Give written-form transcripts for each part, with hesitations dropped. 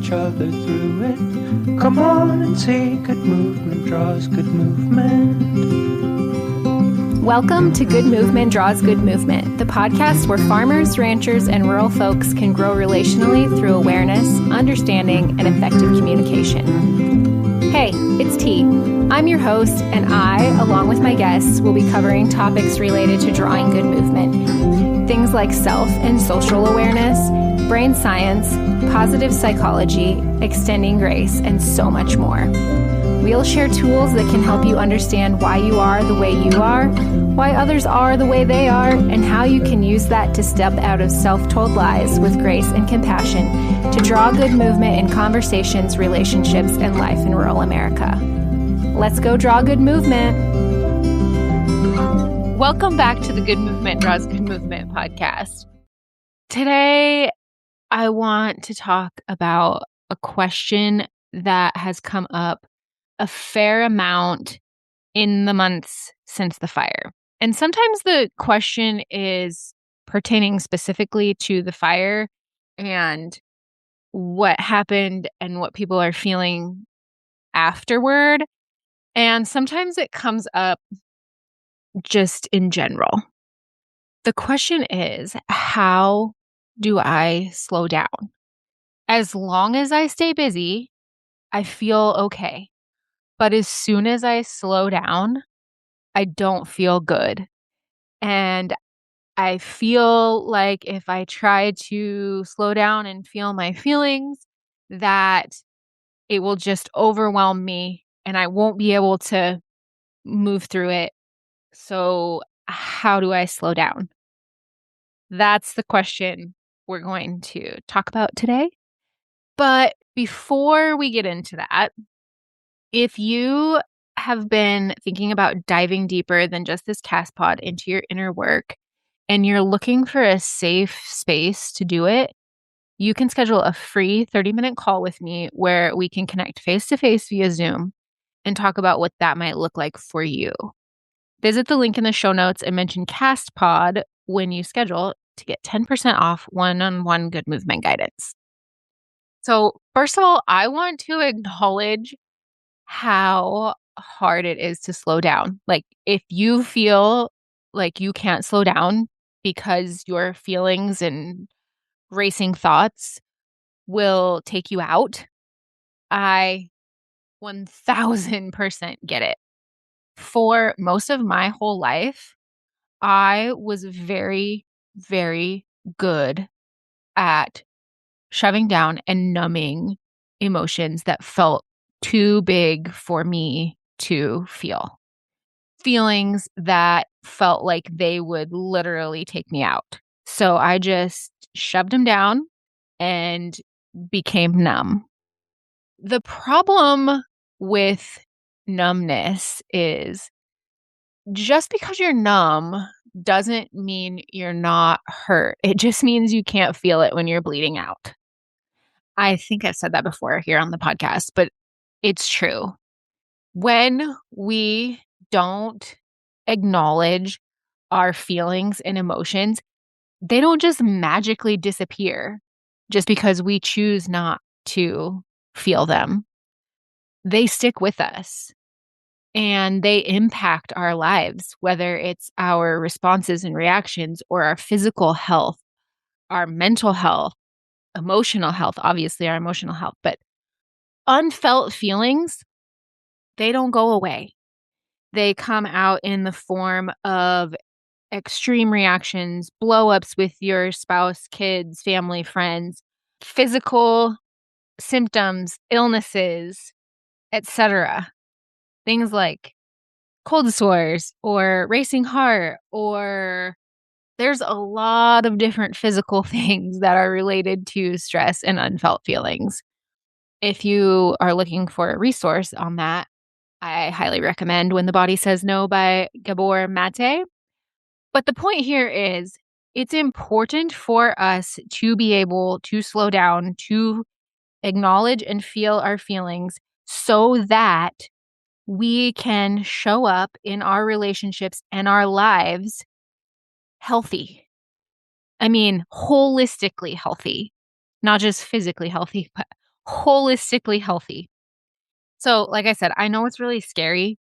each other through it. Come on and see, good movement draws good movement. Welcome to Good Movement Draws Good Movement, the podcast where farmers, ranchers, and rural folks can grow relationally through awareness, understanding, and effective communication. Hey, it's T. I'm your host, and I, along with my guests, will be covering topics related to drawing good movement. Things like self and social awareness, brain science, positive psychology, extending grace, and so much more. We'll share tools that can help you understand why you are the way you are, why others are the way they are, and how you can use that to step out of self-told lies with grace and compassion to draw good movement in conversations, relationships, and life in rural America. Let's go draw good movement. Welcome back to the Good Movement Draws Good Movement podcast. Today, I want to talk about a question that has come up a fair amount in the months since the fire. And sometimes the question is pertaining specifically to the fire and what happened and what people are feeling afterward. And sometimes it comes up just in general. The question is, how do I slow down? As long as I stay busy, I feel okay. But as soon as I slow down, I don't feel good. And I feel like if I try to slow down and feel my feelings, that it will just overwhelm me and I won't be able to move through it. So how do I slow down? That's the question we're going to talk about today. But before we get into that, if you have been thinking about diving deeper than just this cast pod into your inner work and you're looking for a safe space to do it, you can schedule a free 30-minute call with me where we can connect face-to-face via Zoom and talk about what that might look like for you. Visit the link in the show notes and mention cast pod when you schedule to get 10% off one-on-one good movement guidance. So first of all, I want to acknowledge how hard it is to slow down. Like if you feel like you can't slow down because your feelings and racing thoughts will take you out, I 1000% get it. For most of my whole life, I was very, very good at shoving down and numbing emotions that felt too big for me to feel. Feelings that felt like they would literally take me out. So I just shoved them down and became numb. The problem with numbness is just because you're numb doesn't mean you're not hurt. It just means you can't feel it when you're bleeding out. I think I've said that before here on the podcast, but it's true. When we don't acknowledge our feelings and emotions, they don't just magically disappear just because we choose not to feel them. They stick with us and they impact our lives, whether it's our responses and reactions or our physical health, our mental health, emotional health, obviously our emotional health, but unfelt feelings, they don't go away. They come out in the form of extreme reactions, blow-ups with your spouse, kids, family, friends, physical symptoms, illnesses, etc. Things like cold sores or racing heart, or there's a lot of different physical things that are related to stress and unfelt feelings. If you are looking for a resource on that, I highly recommend When the Body Says No by Gabor Mate. But the point here is it's important for us to be able to slow down, to acknowledge and feel our feelings so that we can show up in our relationships and our lives healthy. I mean, holistically healthy, not just physically healthy, but holistically healthy. So, like I said, I know it's really scary,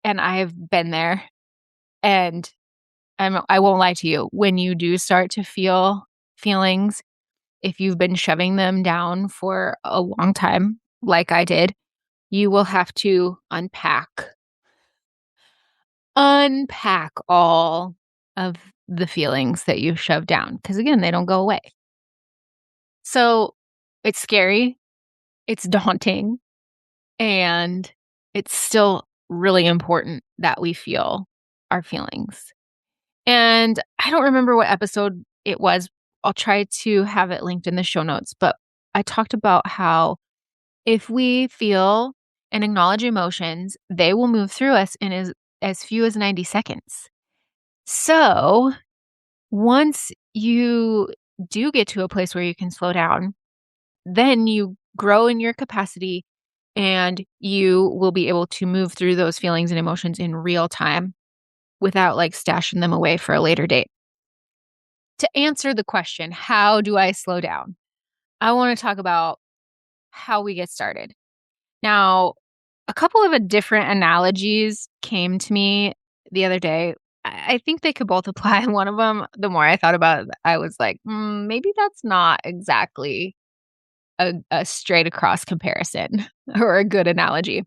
and I've been there, and I won't lie to you. When you do start to feel feelings, if you've been shoving them down for a long time, like I did, you will have to unpack all of the feelings that you shoved down, because again, they don't go away. So, it's scary, it's daunting, and it's still really important that we feel our feelings. And I don't remember what episode it was. I'll try to have it linked in the show notes, but I talked about how if we feel and acknowledge emotions, they will move through us in as few as 90 seconds. So, once you do get to a place where you can slow down, then you grow in your capacity and you will be able to move through those feelings and emotions in real time without like stashing them away for a later date. To answer the question, how do I slow down? I want to talk about how we get started. Now, a couple of different analogies came to me the other day. I think they could both apply. One of them, the more I thought about it, I was like, maybe that's not exactly a straight across comparison or a good analogy,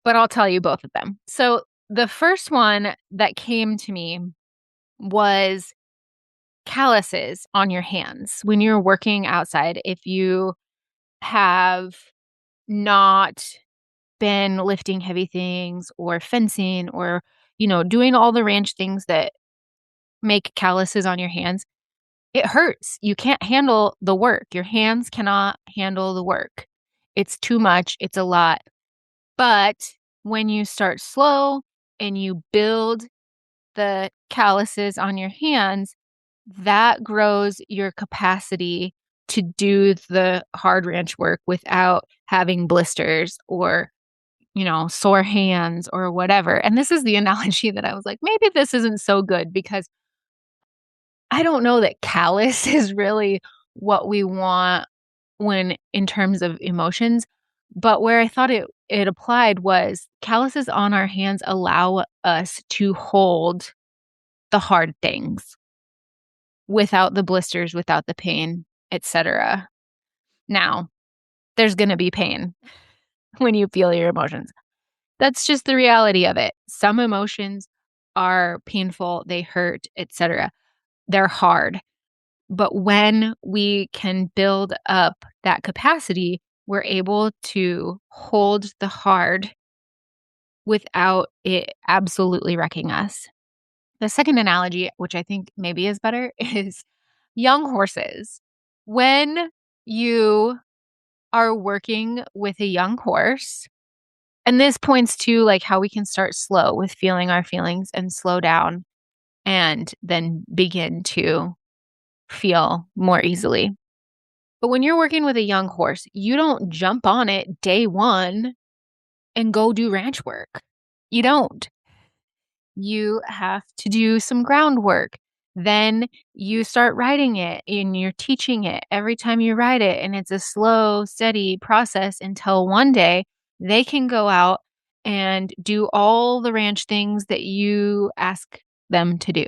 but I'll tell you both of them. So, the first one that came to me was calluses on your hands when you're working outside. If you have not been lifting heavy things or fencing or, doing all the ranch things that make calluses on your hands, it hurts. You can't handle the work. Your hands cannot handle the work. It's too much. It's a lot. But when you start slow and you build the calluses on your hands, that grows your capacity to do the hard ranch work without having blisters or, sore hands or whatever. And this is the analogy that I was like, maybe this isn't so good because I don't know that callous is really what we want when in terms of emotions. But where I thought it applied was calluses on our hands allow us to hold the hard things without the blisters, without the pain, etc. Now, there's going to be pain when you feel your emotions. That's just the reality of it. Some emotions are painful, they hurt, etc. They're hard. But when we can build up that capacity, we're able to hold the hard without it absolutely wrecking us. The second analogy, which I think maybe is better, is young horses. When you are working with a young horse, and this points to like how we can start slow with feeling our feelings and slow down and then begin to feel more easily. But when you're working with a young horse, you don't jump on it day one and go do ranch work. You don't. You have to do some groundwork. Then you start riding it and you're teaching it every time you ride it. And it's a slow, steady process until one day they can go out and do all the ranch things that you ask them to do.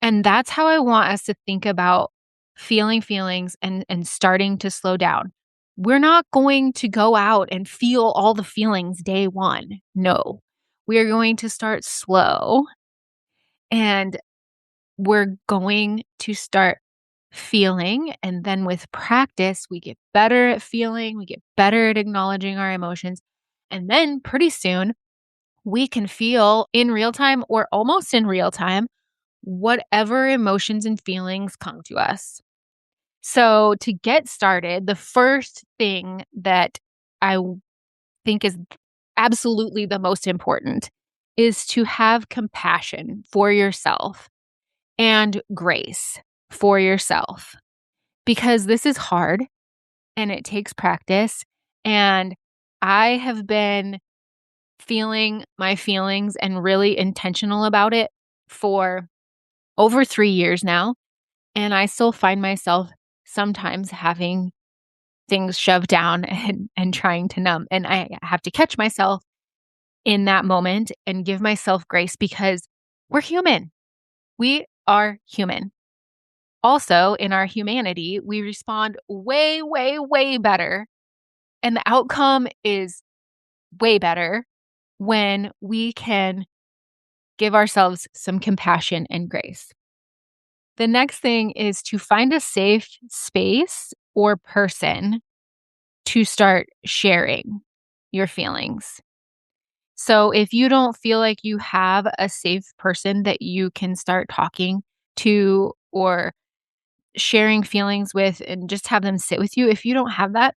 And that's how I want us to think about feeling feelings and starting to slow down. We're not going to go out and feel all the feelings day one. No, we are going to start slow and we're going to start feeling. And then with practice, we get better at feeling, we get better at acknowledging our emotions. And then pretty soon, we can feel in real time or almost in real time whatever emotions and feelings come to us. So, to get started, the first thing that I think is absolutely the most important is to have compassion for yourself and grace for yourself because this is hard and it takes practice. And I have been feeling my feelings and really intentional about it for over 3 years now. And I still find myself sometimes having things shoved down and trying to numb. And I have to catch myself in that moment and give myself grace because we're human. We are human. Also, in our humanity, we respond way, way, way better. And the outcome is way better when we can give ourselves some compassion and grace. The next thing is to find a safe space or person to start sharing your feelings. So if you don't feel like you have a safe person that you can start talking to or sharing feelings with and just have them sit with you, if you don't have that,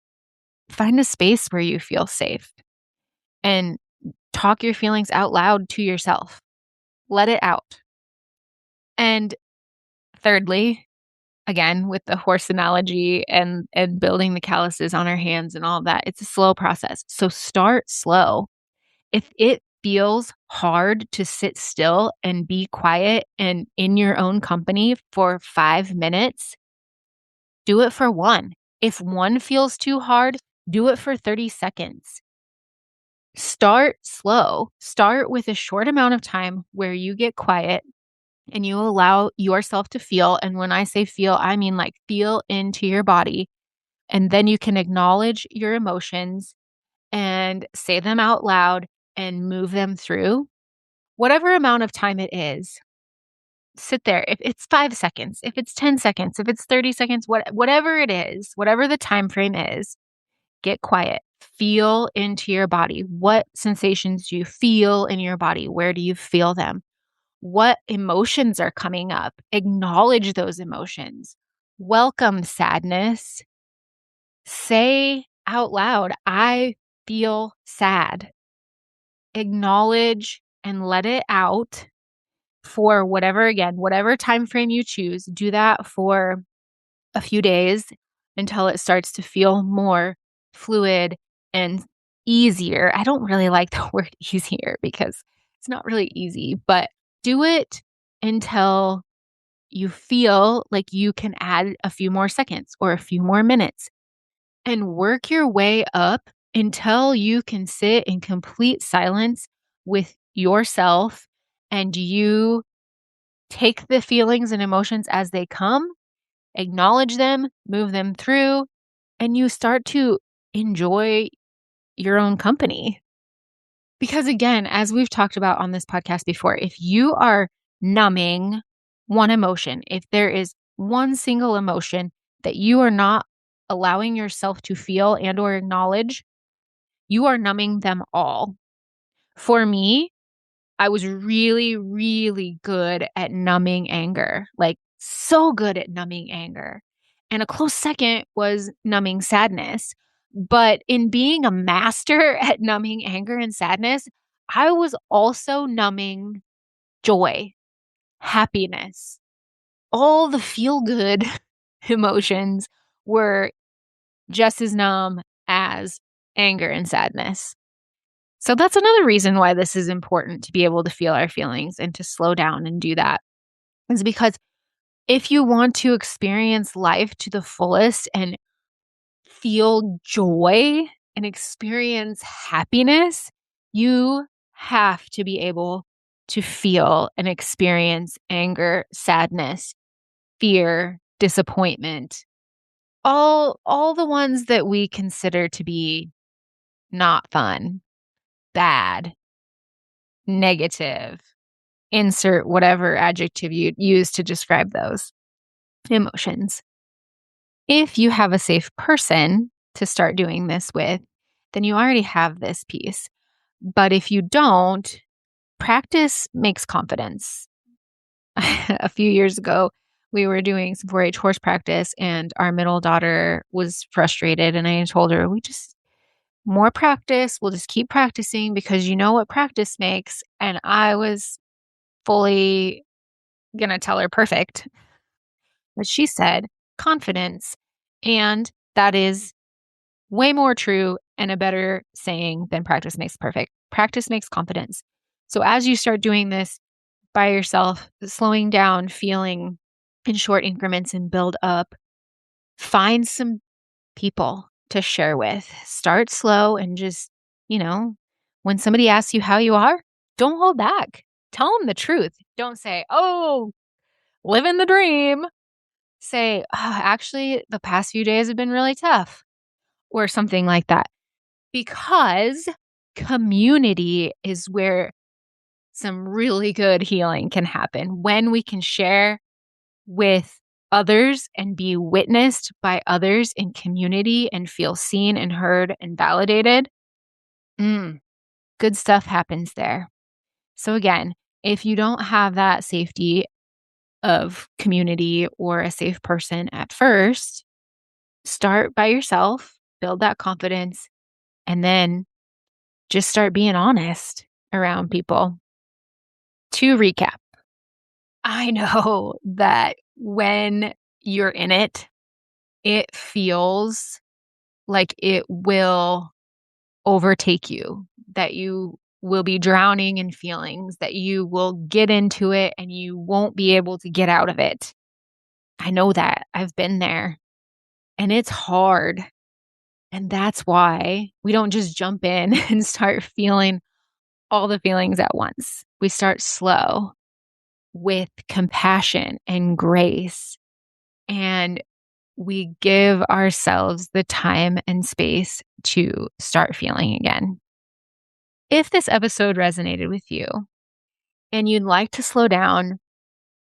find a space where you feel safe and talk your feelings out loud to yourself. Let it out. And thirdly, again, with the horse analogy and building the calluses on our hands and all of that, it's a slow process. So start slow. If it feels hard to sit still and be quiet and in your own company for 5 minutes, do it for 1. If 1 feels too hard, do it for 30 seconds. Start slow. Start with a short amount of time where you get quiet and you allow yourself to feel. And when I say feel, I mean like feel into your body. And then you can acknowledge your emotions and say them out loud and move them through. Whatever amount of time it is, sit there. If it's 5 seconds, if it's 10 seconds, if it's 30 seconds, whatever it is, whatever the time frame is, get quiet. Feel into your body. What sensations do you feel in your body? Where do you feel them? What emotions are coming up? Acknowledge those emotions. Welcome sadness. Say out loud, I feel sad. Acknowledge and let it out for whatever time frame you choose. Do that for a few days until it starts to feel more fluid and easier. I don't really like the word easier because it's not really easy, but do it until you feel like you can add a few more seconds or a few more minutes and work your way up until you can sit in complete silence with yourself and you take the feelings and emotions as they come, acknowledge them, move them through, and you start to enjoy your own company. Because again, as we've talked about on this podcast before, if you are numbing one emotion, if there is one single emotion that you are not allowing yourself to feel and or acknowledge, you are numbing them all. For me, I was really, really good at numbing anger, like so good at numbing anger. And a close second was numbing sadness. But in being a master at numbing anger and sadness, I was also numbing joy, happiness, all the feel good emotions were just as numb as anger and sadness. So that's another reason why this is important to be able to feel our feelings and to slow down and do that. Is because if you want to experience life to the fullest and feel joy and experience happiness, you have to be able to feel and experience anger, sadness, fear, disappointment, all the ones that we consider to be not fun, bad, negative, insert whatever adjective you'd use to describe those emotions. If you have a safe person to start doing this with, then you already have this piece. But if you don't, practice makes confidence. A few years ago, we were doing some 4-H horse practice and our middle daughter was frustrated and I told her, more practice. We'll just keep practicing because you know what practice makes. And I was fully going to tell her perfect. But she said confidence. And that is way more true and a better saying than practice makes perfect. Practice makes confidence. So as you start doing this by yourself, slowing down, feeling in short increments and build up, find some people, to share with. Start slow and just, when somebody asks you how you are, don't hold back. Tell them the truth. Don't say, oh, living the dream. Say, actually, the past few days have been really tough or something like that. Because community is where some really good healing can happen. When we can share with others and be witnessed by others in community and feel seen and heard and validated, good stuff happens there. So again, if you don't have that safety of community or a safe person at first, start by yourself, build that confidence, and then just start being honest around people. To recap, I know that when you're in it, it feels like it will overtake you, that you will be drowning in feelings, that you will get into it and you won't be able to get out of it. I know that. I've been there and it's hard. And that's why we don't just jump in and start feeling all the feelings at once. We start slow with compassion and grace, and we give ourselves the time and space to start feeling again. If this episode resonated with you and you'd like to slow down,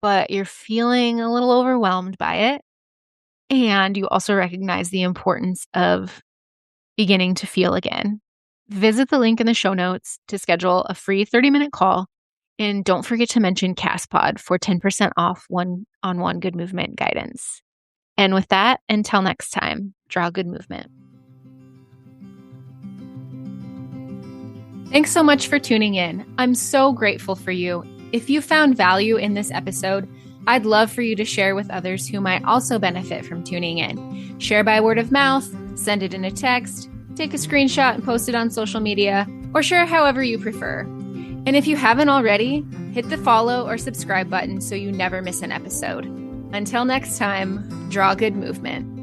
but you're feeling a little overwhelmed by it, and you also recognize the importance of beginning to feel again, visit the link in the show notes to schedule a free 30-minute call. And don't forget to mention CastPod for 10% off one-on-one good movement guidance. And with that, until next time, draw good movement. Thanks so much for tuning in. I'm so grateful for you. If you found value in this episode, I'd love for you to share with others who might also benefit from tuning in. Share by word of mouth, send it in a text, take a screenshot and post it on social media, or share however you prefer. And if you haven't already, hit the follow or subscribe button so you never miss an episode. Until next time, draw good movement.